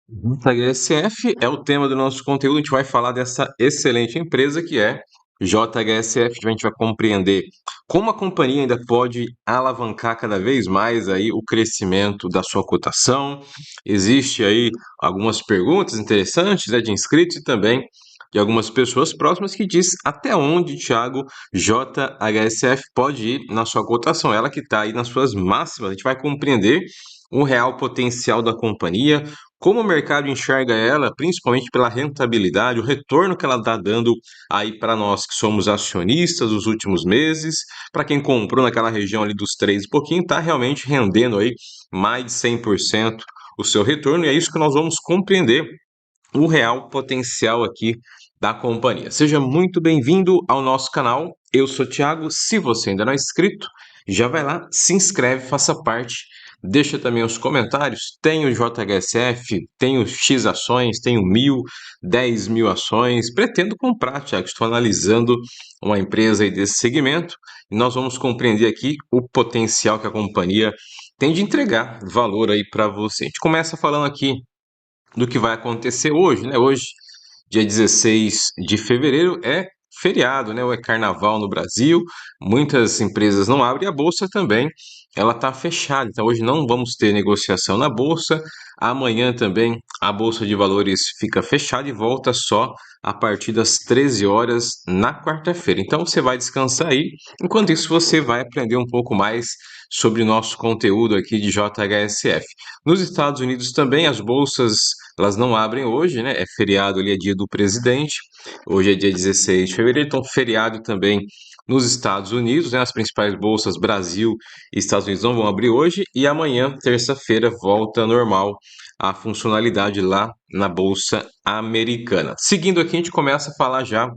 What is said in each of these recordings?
JHSF é o tema do nosso conteúdo. A gente vai falar dessa excelente empresa que é JHSF. A gente vai compreender como a companhia ainda pode alavancar cada vez mais aí o crescimento da sua cotação. Existe aí algumas perguntas interessantes, né, de inscritos e também de algumas pessoas próximas que diz até onde, Thiago, JHSF pode ir na sua cotação. Ela que está aí nas suas máximas. A gente vai compreender o real potencial da companhia, como o mercado enxerga ela, principalmente pela rentabilidade, o retorno que ela está dando aí para nós que somos acionistas nos últimos meses, para quem comprou naquela região ali dos 3 e pouquinho, está realmente rendendo aí mais de 100% o seu retorno, e é isso que nós vamos compreender o real potencial aqui da companhia. Seja muito bem-vindo ao nosso canal. Eu sou o Thiago. Se você ainda não é inscrito, já vai lá, se inscreve, faça parte. Deixa também os comentários. Tenho JHSF, tenho X ações, tenho 1.000, 10.000 ações. Pretendo comprar, Thiago. Estou analisando uma empresa aí desse segmento e nós vamos compreender aqui o potencial que a companhia tem de entregar valor aí para você. A gente começa falando aqui do que vai acontecer hoje, né? Hoje, dia 16 de fevereiro, é feriado, né? Ou é carnaval no Brasil. Muitas empresas não abrem, a bolsa também, ela está fechada. Então hoje não vamos ter negociação na bolsa. Amanhã também a bolsa de valores fica fechada e volta só a partir das 13 horas na quarta-feira. Então você vai descansar aí. Enquanto isso, você vai aprender um pouco mais sobre o nosso conteúdo aqui de JHSF. Nos Estados Unidos também as bolsas elas não abrem hoje, né? É feriado ali, é dia do presidente. Hoje é dia 16 de fevereiro, então feriado também nos Estados Unidos, né? As principais bolsas Brasil e Estados Unidos não vão abrir hoje e amanhã, terça-feira, volta normal a funcionalidade lá na bolsa americana. Seguindo aqui, a gente começa a falar já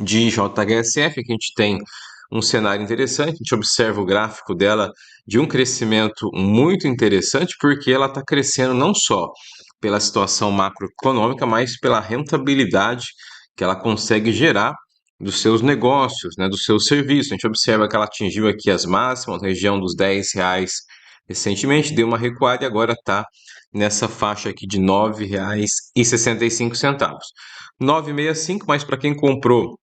de JHSF, que a gente tem um cenário interessante, a gente observa o gráfico dela de um crescimento muito interessante, porque ela está crescendo não só pela situação macroeconômica, mas pela rentabilidade que ela consegue gerar dos seus negócios, né, dos seus serviços. A gente observa que ela atingiu aqui as máximas, na região dos R$ 10 recentemente, deu uma recuada e agora está nessa faixa aqui de R$ 9,65. 9,65, mas para quem comprou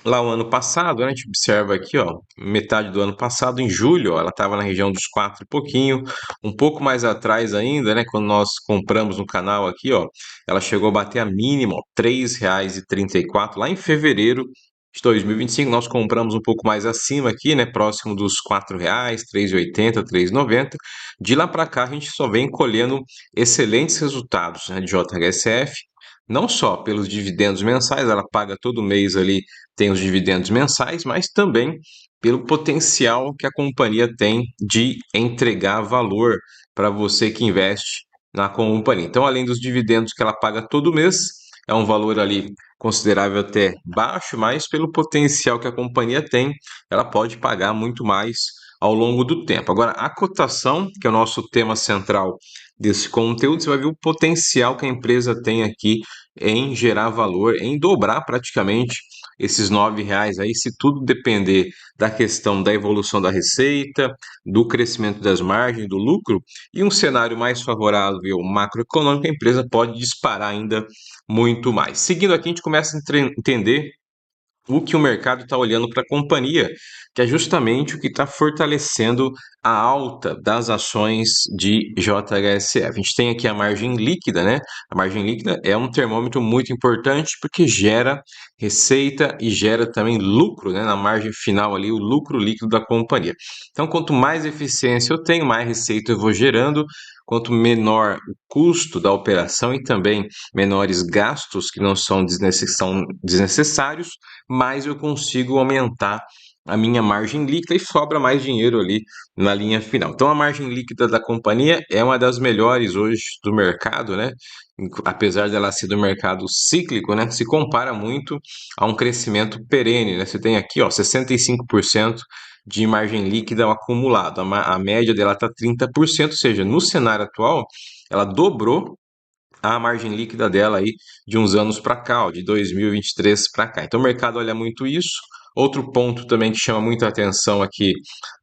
lá o ano passado, né, a gente observa aqui, ó, metade do ano passado, em julho, ó, ela estava na região dos 4 e pouquinho, um pouco mais atrás ainda, né, quando nós compramos no canal aqui, ó, ela chegou a bater a mínima, ó, R$ 3,34, lá em fevereiro de 2025, nós compramos um pouco mais acima aqui, né, próximo dos R$ 4, 3,80, 3,90. De lá para cá, a gente só vem colhendo excelentes resultados, né, de JHSF, não só pelos dividendos mensais, ela paga todo mês ali, tem os dividendos mensais, mas também pelo potencial que a companhia tem de entregar valor para você que investe na companhia. Então, além dos dividendos que ela paga todo mês, é um valor ali considerável até baixo, mas pelo potencial que a companhia tem, ela pode pagar muito mais ao longo do tempo. Agora, a cotação, que é o nosso tema central desse conteúdo, você vai ver o potencial que a empresa tem aqui em gerar valor, em dobrar praticamente esses R$ 9 aí, se tudo depender da questão da evolução da receita, do crescimento das margens, do lucro, e um cenário mais favorável macroeconômico, a empresa pode disparar ainda muito mais. Seguindo aqui, a gente começa a entender o que o mercado está olhando para a companhia, que é justamente o que está fortalecendo a alta das ações de JHSF. A gente tem aqui a margem líquida, né? A margem líquida é um termômetro muito importante porque gera receita e gera também lucro, né? Na margem final ali, o lucro líquido da companhia. Então, quanto mais eficiência eu tenho, mais receita eu vou gerando, quanto menor o custo da operação e também menores gastos que não são desnecessários, mais eu consigo aumentar a minha margem líquida e sobra mais dinheiro ali na linha final. Então a margem líquida da companhia é uma das melhores hoje do mercado, né? Apesar dela ser do mercado cíclico, né? Se compara muito a um crescimento perene, né? Você tem aqui, ó, 65% de margem líquida acumulado. A média dela está 30%, ou seja, no cenário atual, ela dobrou a margem líquida dela aí de uns anos para cá, ó, de 2023 para cá. Então o mercado olha muito isso, Outro ponto também que chama muita atenção aqui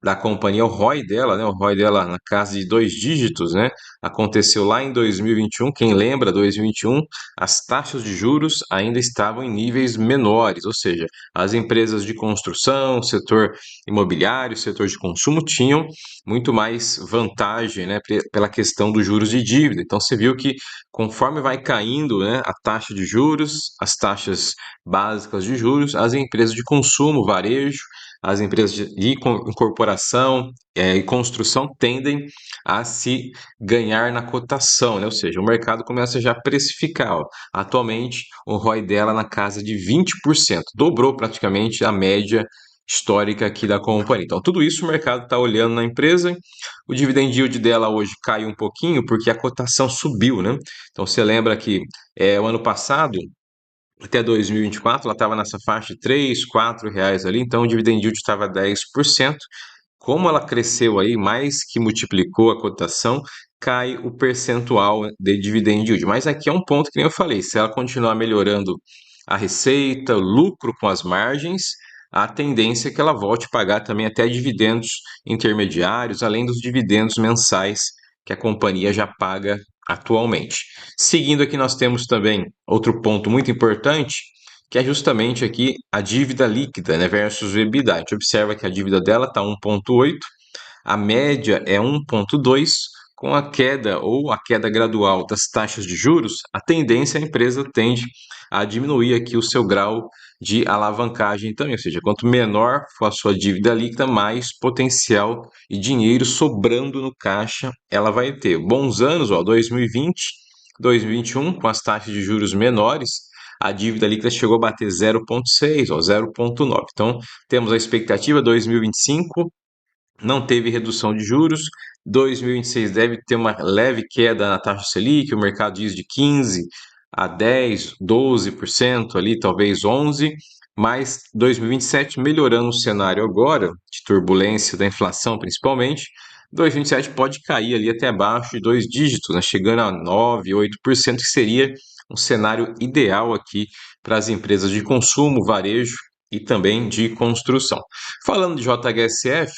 da companhia é o ROI dela, né? O ROI dela na casa de dois dígitos, né? Aconteceu lá em 2021. Quem lembra, 2021, as taxas de juros ainda estavam em níveis menores, ou seja, as empresas de construção, setor imobiliário, setor de consumo tinham muito mais vantagem, né, pela questão dos juros de dívida. Então você viu que conforme vai caindo, né, a taxa de juros, as taxas básicas de juros, as empresas de consumo, varejo, as empresas de incorporação e construção tendem a se ganhar na cotação, né? Ou seja, o mercado começa já a precificar. Ó. Atualmente, o ROI dela na casa de 20%, dobrou praticamente a média histórica aqui da companhia. Então, tudo isso o mercado está olhando na empresa. O dividend yield dela hoje caiu um pouquinho porque a cotação subiu, né? Então, você lembra que o ano passado, até 2024, ela estava nessa faixa de 3, 4 reais ali, então o dividend yield estava 10%. Como ela cresceu aí, mais que multiplicou a cotação, cai o percentual de dividend yield. Mas aqui é um ponto que nem eu falei, se ela continuar melhorando a receita, o lucro com as margens, a tendência é que ela volte a pagar também até dividendos intermediários, além dos dividendos mensais que a companhia já paga atualmente. Seguindo aqui, nós temos também outro ponto muito importante, que é justamente aqui a dívida líquida, né, versus o EBITDA. A gente observa que a dívida dela está 1,8, a média é 1,2, com a queda ou a queda gradual das taxas de juros, a tendência a empresa tende a diminuir aqui o seu grau de alavancagem também, ou seja, quanto menor for a sua dívida líquida, mais potencial e dinheiro sobrando no caixa ela vai ter. Bons anos, ó, 2020, 2021, com as taxas de juros menores, a dívida líquida chegou a bater 0,6, ó, 0,9. Então, temos a expectativa 2025 não teve redução de juros. 2026 deve ter uma leve queda na taxa Selic, o mercado diz de 15 a 10, 12% ali, talvez 11, mas 2027 melhorando o cenário agora, de turbulência da inflação principalmente, 2027 pode cair ali até abaixo de dois dígitos, né, chegando a 9, 8%, que seria um cenário ideal aqui para as empresas de consumo, varejo e também de construção. Falando de JHSF,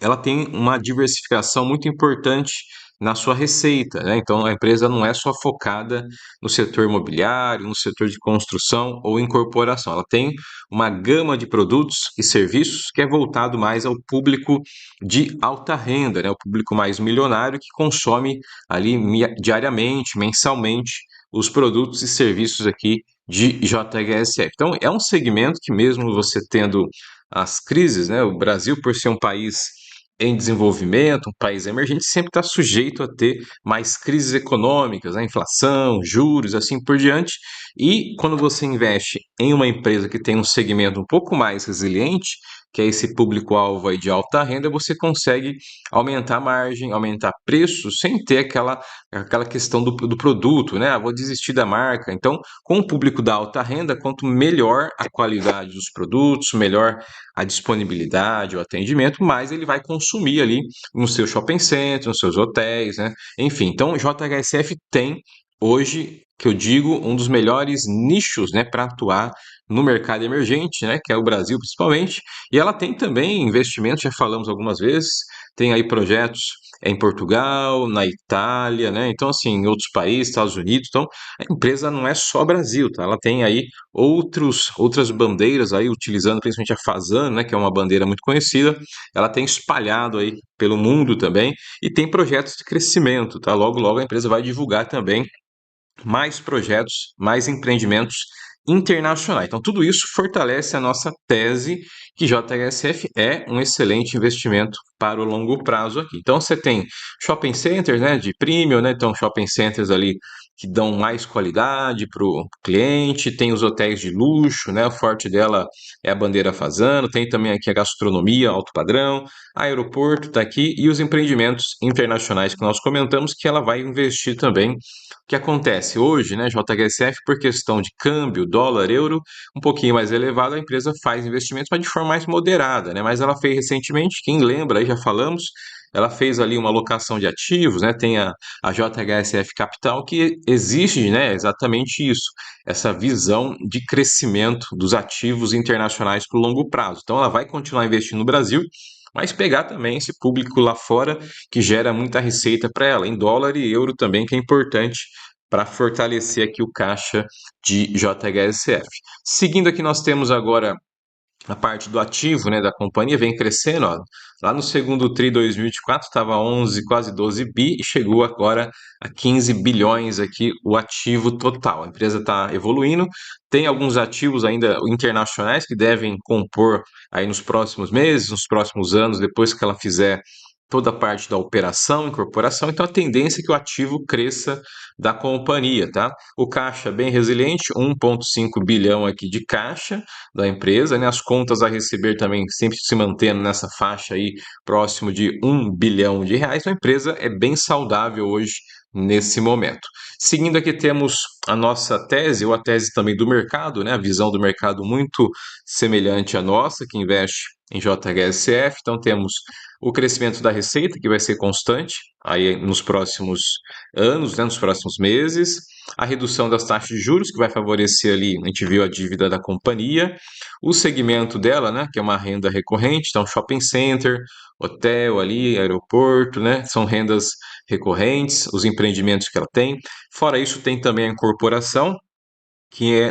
ela tem uma diversificação muito importante na sua receita, né? Então a empresa não é só focada no setor imobiliário, no setor de construção ou incorporação. Ela tem uma gama de produtos e serviços que é voltado mais ao público de alta renda, né? O público mais milionário que consome ali diariamente, mensalmente, os produtos e serviços aqui de JHSF. Então é um segmento que mesmo você tendo as crises, né? O Brasil, por ser um país em desenvolvimento, um país emergente, sempre está sujeito a ter mais crises econômicas, né? Inflação, juros, assim por diante. E quando você investe em uma empresa que tem um segmento um pouco mais resiliente, que é esse público-alvo aí de alta renda, você consegue aumentar a margem, aumentar preço, sem ter aquela questão do produto, né? Ah, vou desistir da marca. Então, com o público da alta renda, quanto melhor a qualidade dos produtos, melhor a disponibilidade, o atendimento, mais ele vai consumir ali no seu shopping center, nos seus hotéis, né? Enfim, então o JHSF tem hoje, que eu digo, um dos melhores nichos, né, para atuar no mercado emergente, né, que é o Brasil principalmente, e ela tem também investimentos, já falamos algumas vezes, tem aí projetos em Portugal, na Itália, né? Então, assim, em outros países, Estados Unidos. Então, a empresa não é só Brasil, tá? Ela tem aí outras bandeiras aí, utilizando principalmente a Fazano, né, que é uma bandeira muito conhecida, ela tem espalhado aí pelo mundo também e tem projetos de crescimento, tá? Logo, logo a empresa vai divulgar também mais projetos, mais empreendimentos internacionais. Então, tudo isso fortalece a nossa tese que JHSF é um excelente investimento para o longo prazo aqui. Então, você tem shopping centers, né, de premium, né, então shopping centers ali que dão mais qualidade para o cliente, tem os hotéis de luxo, né, o forte dela é a bandeira Fazano, tem também aqui a gastronomia alto padrão, aeroporto está aqui e os empreendimentos internacionais que nós comentamos que ela vai investir também. O que acontece hoje, né, JHSF, por questão de câmbio, dólar, euro, um pouquinho mais elevado, a empresa faz investimentos, mas de forma mais moderada, né? Mas ela fez recentemente, quem lembra, aí já falamos, ela fez ali uma alocação de ativos, né? Tem a JHSF Capital, que exige, né, exatamente isso, essa visão de crescimento dos ativos internacionais para o longo prazo. Então, ela vai continuar investindo no Brasil, mas pegar também esse público lá fora que gera muita receita para ela, em dólar e euro também, que é importante para fortalecer aqui o caixa de JHSF. Seguindo aqui, nós temos agora a parte do ativo, né, da companhia vem crescendo, ó. Lá no segundo tri 2024 estava 11, quase 12 bi e chegou agora a 15 bilhões aqui o ativo total. A empresa está evoluindo, tem alguns ativos ainda internacionais que devem compor aí nos próximos meses, nos próximos anos, depois que ela fizer toda a parte da operação, incorporação, então a tendência é que o ativo cresça da companhia, tá? O caixa bem resiliente, 1,5 bilhão aqui de caixa da empresa, né? As contas a receber também sempre se mantendo nessa faixa aí, próximo de 1 bilhão de reais. Então, a empresa é bem saudável hoje nesse momento. Seguindo aqui temos a nossa tese, ou a tese também do mercado, né? A visão do mercado muito semelhante à nossa, que investe em JHSF. Então, temos o crescimento da receita, que vai ser constante aí nos próximos anos, né, nos próximos meses, a redução das taxas de juros, que vai favorecer ali, a gente viu a dívida da companhia, o segmento dela, né, que é uma renda recorrente, então shopping center, hotel ali, aeroporto, né, são rendas recorrentes, os empreendimentos que ela tem. Fora isso, tem também a incorporação,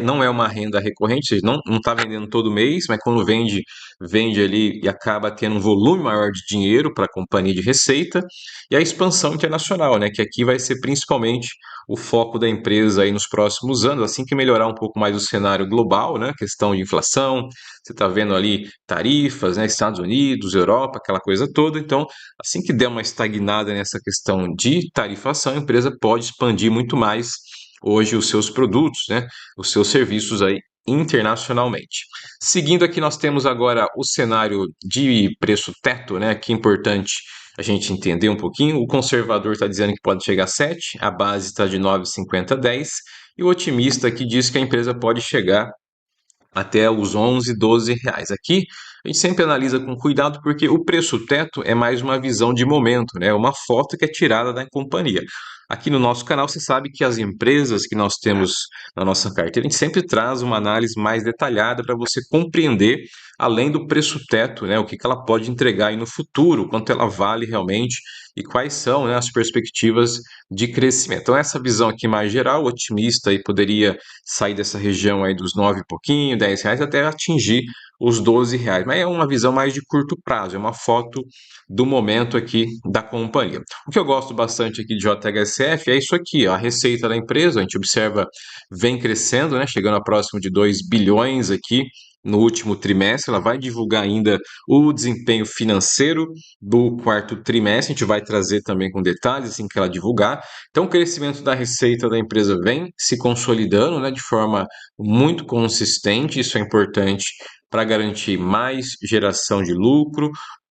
não é uma renda recorrente, ou seja, não está vendendo todo mês, mas quando vende, vende ali e acaba tendo um volume maior de dinheiro para a companhia de receita, e a expansão internacional, né, que aqui vai ser principalmente o foco da empresa aí nos próximos anos, assim que melhorar um pouco mais o cenário global, né, questão de inflação, você está vendo ali tarifas, né, Estados Unidos, Europa, aquela coisa toda, então assim que der uma estagnada nessa questão de tarifação, a empresa pode expandir muito mais hoje os seus produtos, né, os seus serviços aí internacionalmente. Seguindo aqui, nós temos agora o cenário de preço teto, né? Que é importante a gente entender um pouquinho. O conservador está dizendo que pode chegar a 7, a base está de 9,50 a 10, e o otimista aqui diz que a empresa pode chegar até os 11, 12 reais. Aqui a gente sempre analisa com cuidado porque o preço teto é mais uma visão de momento, né? Uma foto que é tirada da companhia. Aqui no nosso canal você sabe que as empresas que nós temos na nossa carteira, a gente sempre traz uma análise mais detalhada para você compreender, além do preço teto, né? O que ela pode entregar aí no futuro, quanto ela vale realmente e quais são, né, as perspectivas de crescimento. Então essa visão aqui mais geral, otimista, e poderia sair dessa região aí dos 9 e pouquinho, 10 reais, até atingir os 12 reais. Mas é uma visão mais de curto prazo, é uma foto do momento aqui da companhia. O que eu gosto bastante aqui de JHSF é isso aqui, ó, a receita da empresa, a gente observa, vem crescendo, né, chegando a próximo de 2 bilhões aqui no último trimestre. Ela vai divulgar ainda o desempenho financeiro do quarto trimestre, a gente vai trazer também com detalhes assim que ela divulgar. Então, o crescimento da receita da empresa vem se consolidando, né, de forma muito consistente, isso é importante para garantir mais geração de lucro.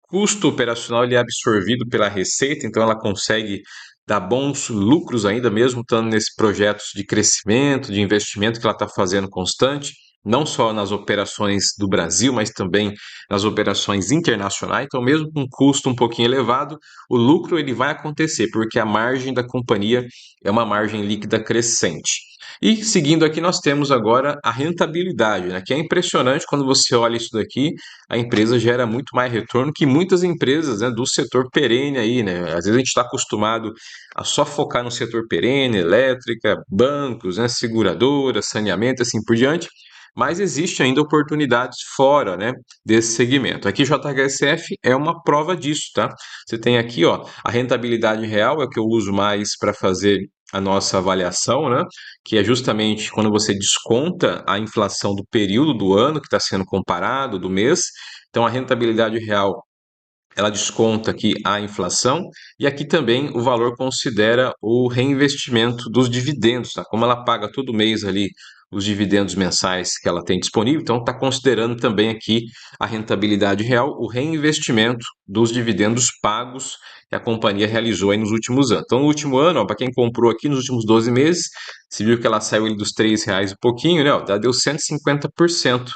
Custo operacional ele é absorvido pela receita, então ela consegue dar bons lucros ainda, mesmo estando nesses projetos de crescimento, de investimento que ela está fazendo constante, não só nas operações do Brasil, mas também nas operações internacionais. Então, mesmo com um custo um pouquinho elevado, o lucro ele vai acontecer, porque a margem da companhia é uma margem líquida crescente. E seguindo aqui, nós temos agora a rentabilidade, né, que é impressionante quando você olha isso daqui, a empresa gera muito mais retorno que muitas empresas, né, do setor perene aí, né? Às vezes a gente está acostumado a só focar no setor perene, elétrica, bancos, né, seguradoras, saneamento, assim por diante, mas existe ainda oportunidades fora, né, desse segmento. Aqui JHSF é uma prova disso, tá? Você tem aqui, ó, a rentabilidade real é o que eu uso mais para fazer a nossa avaliação, né? Que é justamente quando você desconta a inflação do período do ano que está sendo comparado, do mês. Então, a rentabilidade real ela desconta aqui a inflação e aqui também o valor considera o reinvestimento dos dividendos, tá? Como ela paga todo mês ali os dividendos mensais que ela tem disponível, então está considerando também aqui a rentabilidade real, o reinvestimento dos dividendos pagos que a companhia realizou aí nos últimos anos. Então, no último ano, para quem comprou aqui nos últimos 12 meses, se viu que ela saiu ali dos R$ 3 e pouquinho, né? Ó, deu 150%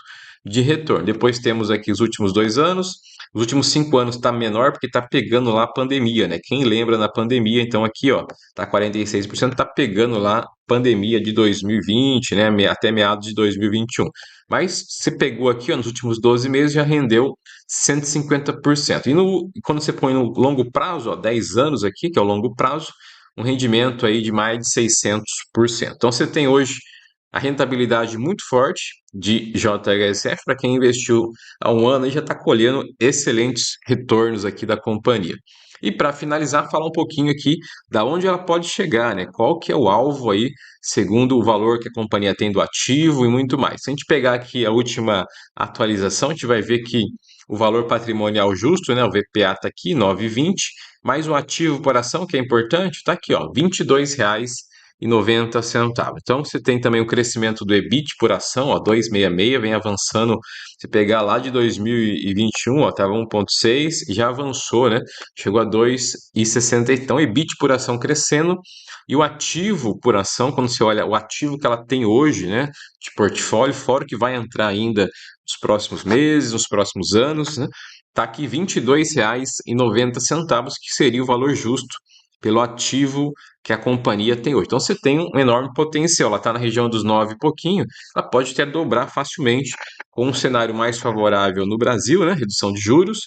de retorno. Depois temos aqui os últimos 2 anos, Nos últimos 5 anos está menor porque está pegando lá a pandemia, né? Quem lembra na pandemia, então aqui, ó, tá 46%, está pegando lá a pandemia de 2020, né? Até meados de 2021. Mas você pegou aqui, ó, nos últimos 12 meses já rendeu 150%. E quando você põe no longo prazo, ó, 10 anos aqui, que é o longo prazo, um rendimento aí de mais de 600%. Então você tem hoje a rentabilidade muito forte de JHSF para quem investiu há um ano e já está colhendo excelentes retornos aqui da companhia. E para finalizar, falar um pouquinho aqui da onde ela pode chegar, né? Qual que é o alvo aí, segundo o valor que a companhia tem do ativo e muito mais. Se a gente pegar aqui a última atualização, a gente vai ver que o valor patrimonial justo, né? O VPA está aqui, 9,20, mais o ativo por ação, que é importante, está aqui, ó, R$ 22,90. Então, você tem também o crescimento do EBIT por ação, ó, 2,66, vem avançando. Se pegar lá de 2021, ó, estava 1,6 e já avançou, né? Chegou a 2,60. Então, EBIT por ação crescendo e o ativo por ação, quando você olha o ativo que ela tem hoje, né, de portfólio, fora o que vai entrar ainda nos próximos meses, nos próximos anos, né? Está aqui R$ 22,90, que seria o valor justo pelo ativo que a companhia tem hoje. Então você tem um enorme potencial. Ela está na região dos 9 e pouquinho, ela pode até dobrar facilmente com um cenário mais favorável no Brasil, né? Redução de juros,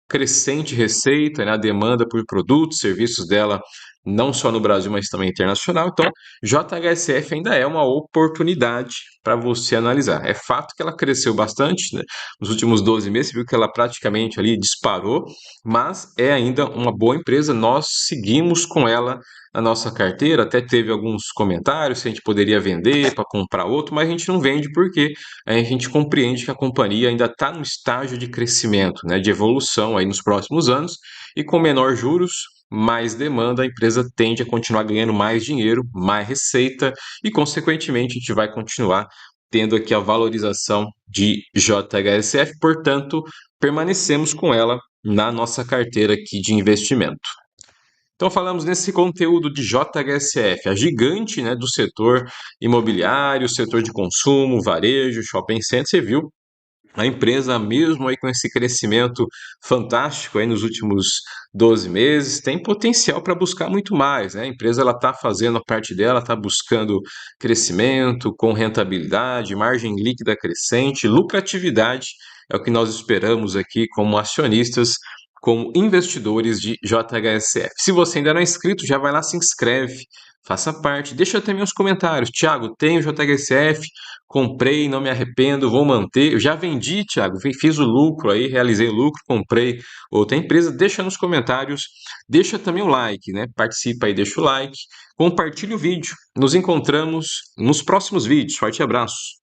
crescente receita, né? A demanda por produtos, serviços dela, não só no Brasil, mas também internacional. Então, JHSF ainda é uma oportunidade para você analisar. É fato que ela cresceu bastante, né? Nos últimos 12 meses, você viu que ela praticamente ali disparou, mas é ainda uma boa empresa. Nós seguimos com ela na nossa carteira, até teve alguns comentários se a gente poderia vender para comprar outro, mas a gente não vende porque a gente compreende que a companhia ainda está no estágio de crescimento, né, de evolução aí nos próximos anos, e com menor juros, mais demanda, a empresa tende a continuar ganhando mais dinheiro, mais receita, e consequentemente a gente vai continuar tendo aqui a valorização de JHSF, portanto, permanecemos com ela na nossa carteira aqui de investimento. Então falamos nesse conteúdo de JHSF, a gigante, né, do setor imobiliário, setor de consumo, varejo, shopping center. Você viu a empresa, mesmo aí com esse crescimento fantástico aí nos últimos 12 meses, tem potencial para buscar muito mais, né? A empresa ela está fazendo a parte dela, está buscando crescimento com rentabilidade, margem líquida crescente, lucratividade, é o que nós esperamos aqui como acionistas, como investidores de JHSF. Se você ainda não é inscrito, já vai lá, se inscreve, faça parte, deixa também os comentários. Thiago, tenho JHSF, comprei, não me arrependo, vou manter. Eu já vendi, Thiago, fiz o lucro aí, realizei o lucro, comprei outra empresa. Deixa nos comentários, deixa também o like, né? Participa aí, deixa o like, compartilha o vídeo. Nos encontramos nos próximos vídeos. Forte abraço.